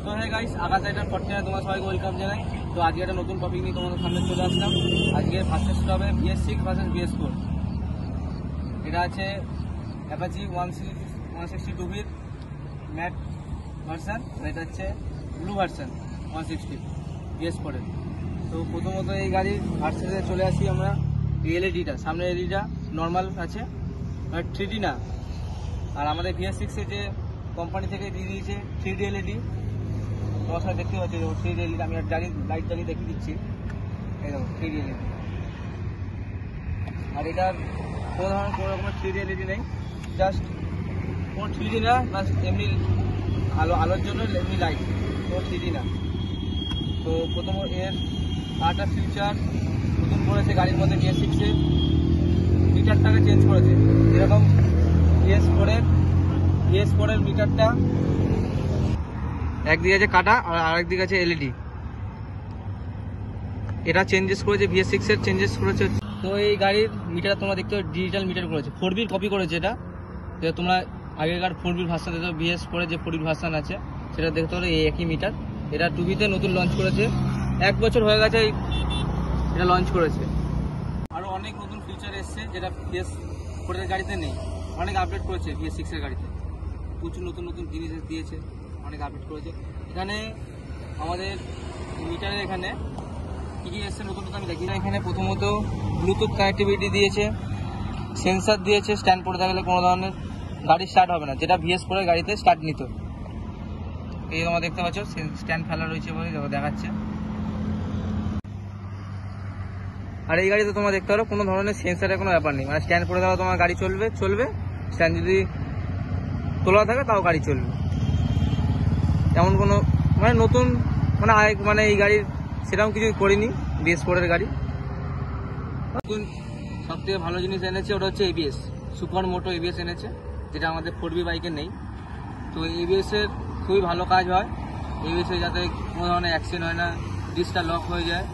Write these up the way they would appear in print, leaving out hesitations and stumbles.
তো হ্যাঁ গাইস, আকাশ রাইডার 49 তোমার সবাইকে ওয়েলকাম জানাই। তো আজকে একটা নতুন টপিক নিয়ে তোমাদের সামনে চলে আসলাম। আজকে ভার্সেসটা হবে BS6 ভার্সেস BS4। এটা আছে অ্যাপাচি 162 ম্যাট ভার্সন, এটা হচ্ছে ব্লু ভার্সন 160 BS4 এর। তো প্রথমত এই গাড়ির ভার্সেসে চলে আসি আমরা। এলইডিটা, সামনের এলইডিটা নর্মাল আছে, 3D না। আর আমাদের BS6 এ যে কোম্পানি থেকে দিয়ে দিয়েছে 3D এলইডি। তোমার সাথে দেখতে পাচ্ছি 3D এলইডি। আমি আর লাইট জ্বালিয়ে দেখিয়ে দিচ্ছি। এই দেখো 3D এলইডি। আর এটার কোনো রকমের 3D এলইডি নেই, জাস্ট কোনো 3D না, জাস্ট এমনি আলোর জন্য এমনি লাইট, কোনো 3D না। তো প্রথম এর আরেকটা ফিউচার নতুন করেছে গাড়ির মধ্যে BS6 এ, মিটারটাকে চেঞ্জ করেছে। যেরকম BS4 এর মিটারটা একদিকে আছে কাটা আর আরেকদিকে আছে এলইডি, এটা চেঞ্জেস করেছে BS6 এর, চেঞ্জেস করেছে। তো এই গাড়ির মিটার তোমরা দেখতে পাচ্ছ ডিজিটাল মিটার করেছে, 4B কপি করেছে এটা। যেটা তোমরা আগেকার 4B ভার্সন দেখতে, BS4 এর যে 4B ভার্সন আছে সেটা দেখতে পারো এই একই মিটার। এটা 2B-তে নতুন লঞ্চ করেছে, 1 বছর হয়ে গেছে এটা লঞ্চ করেছে। আরও অনেক নতুন ফিচার এসছে যেটা BS4 এর গাড়িতে নেই, অনেক আপডেট করেছে BS6 এর গাড়িতে। প্রচুর নতুন নতুন জিনিস দিয়েছে, অনেক আপডেট করেছে। এখানে আমাদের মিটারের এখানে কী কী এসছে নতুন নতুন আমি দেখি। এখানে প্রথমত ব্লুটুথ কানেক্টিভিটি দিয়েছে, সেন্সার দিয়েছে, স্ট্যান্ড পড়ে থাকলে কোনো ধরনের গাড়ি স্টার্ট হবে না, যেটা BS4 এর গাড়িতে স্টার্ট নিত। এই তোমরা দেখতে পাচ্ছ স্ট্যান্ড ফেলা রয়েছে বলে দেখাচ্ছে। আর এই গাড়িতে তোমরা দেখতে পারো কোনো ধরনের সেন্সারের কোনো ব্যাপার নেই, মানে স্ট্যান্ড পড়ে থাকলে তোমার গাড়ি চলবে, স্ট্যান্ড যদি তোলা থাকে তাও গাড়ি চলবে। এমন কোনো মানে নতুন মানে এই গাড়ির সেরকম কিছু করিনি BS4 এর গাড়ি। নতুন সবথেকে ভালো জিনিস এনেছে ওটা হচ্ছে ABS, সুপার মোটো ABS এনেছে, যেটা আমাদের 4B বাইকে নেই। তো ABS এর খুবই ভালো কাজ হয়, ABS এ যাতে কোনো ধরনের অ্যাক্সিডেন্ট হয় না, ডিসটা লক হয়ে যায়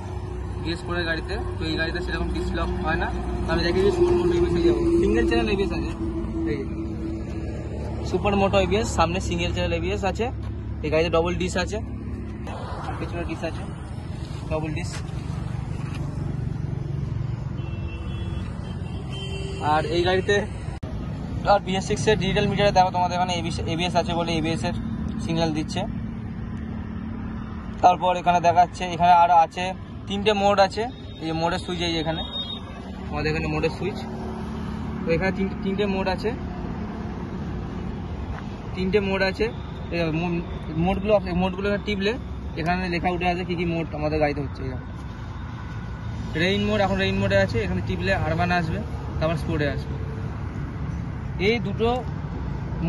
BS4 এর গাড়িতে। তো এই গাড়িতে সেরকম ডিস লক হয় না। আমি দেখি যে সুপার মোটো ABS এ যাবো, সিঙ্গেল চ্যানেল ABS আছে। এই সুপার মোটো ABS, সামনে সিঙ্গেল চ্যানেল ABS আছে। এই গাড়িতে ডবল ডিস আছে, আর পেছনে ডিস আছে, ডবল ডিস। আর এই গাড়িতে আর BS6 এর ডিজিটাল মিটারে দেখো তোমাদের এখানে ABS আছে বলে ABS এর সিগন্যাল দিচ্ছে। তারপর এখানে দেখাচ্ছে, এখানে আরও আছে 3টে মোড আছে। এই যে মোডের সুইচ, এই এখানে আমাদের এখানে মোডের সুইচ। তো এখানে তিনটে মোড আছে, 3টে মোড আছে। মোডগুলো টিপলে এখানে লেখা উঠে আছে কি কি মোড আমাদের গাড়িতে হচ্ছে। রেইন মোড, এখন রেইন মোডে আছে, এখানে টিপলে আরবান আসবে, তারপর স্পোর্টে আসবে। এই দুটো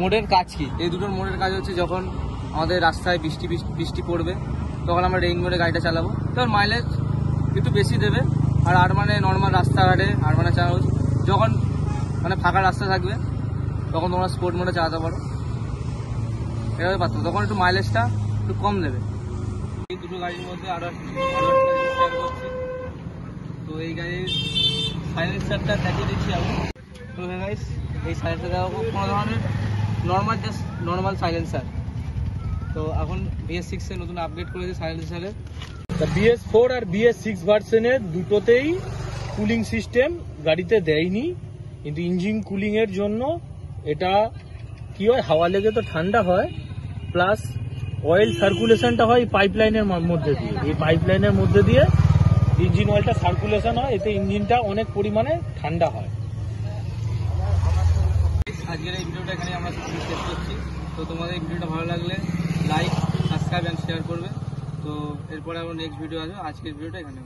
মোডের কাজ কি? এই দুটোর মোডের কাজ হচ্ছে যখন আমাদের রাস্তায় বৃষ্টি পড়বে তখন আমরা রেইন মোডে গাড়িটা চালাবো, তখন মাইলেজ একটু বেশি দেবে। আর আরবানে নর্মাল রাস্তাঘাটে আরবানে চালাবো, যখন মানে ফাঁকা রাস্তা থাকবে তখন তোমরা স্পোর্ট মোডে চালাতে পারো, এভাবে পারতো, তখন একটু মাইলেজটা একটু কম দেবে। এই দুটো গাড়ির মধ্যে আরও করছি। তো এই গাড়ির সাইলেন্সারটা দেখিয়ে দিচ্ছি আমি। তো গাইস, এই সাইলেন্সার দেওয়া কোনো ধরনের নর্মাল সাইলেন্সার। তো এখন BS6 এ নতুন আপডেট করেছে সাইলেন্সারের। BS4 আর BS6 ভার্সনের দুটোতেই কুলিং সিস্টেম গাড়িতে দেয়নি, কিন্তু ইঞ্জিন কুলিং এর জন্য এটা কি হয়, হাওয়া লেগে তো ঠান্ডা হয়, প্লাস অয়েল সার্কুলেশনটা হয় পাইপলাইনের মধ্যে দিয়ে। এই পাইপলাইনের মধ্যে দিয়ে ইঞ্জিন অয়েলটা সার্কুলেশন হয়, এতে ইঞ্জিনটা অনেক পরিমাণে ঠান্ডা হয়। আজকের এই ভিডিওটা এখানে আমরা শেষ করছি। তো তোমাদের এই ভিডিওটা ভালো লাগলে লাইক, সাবস্ক্রাইব অ্যান্ড শেয়ার করবে। তো এরপরে আবার নেক্সট ভিডিও আসবে। আজকের ভিডিওটা এখানে।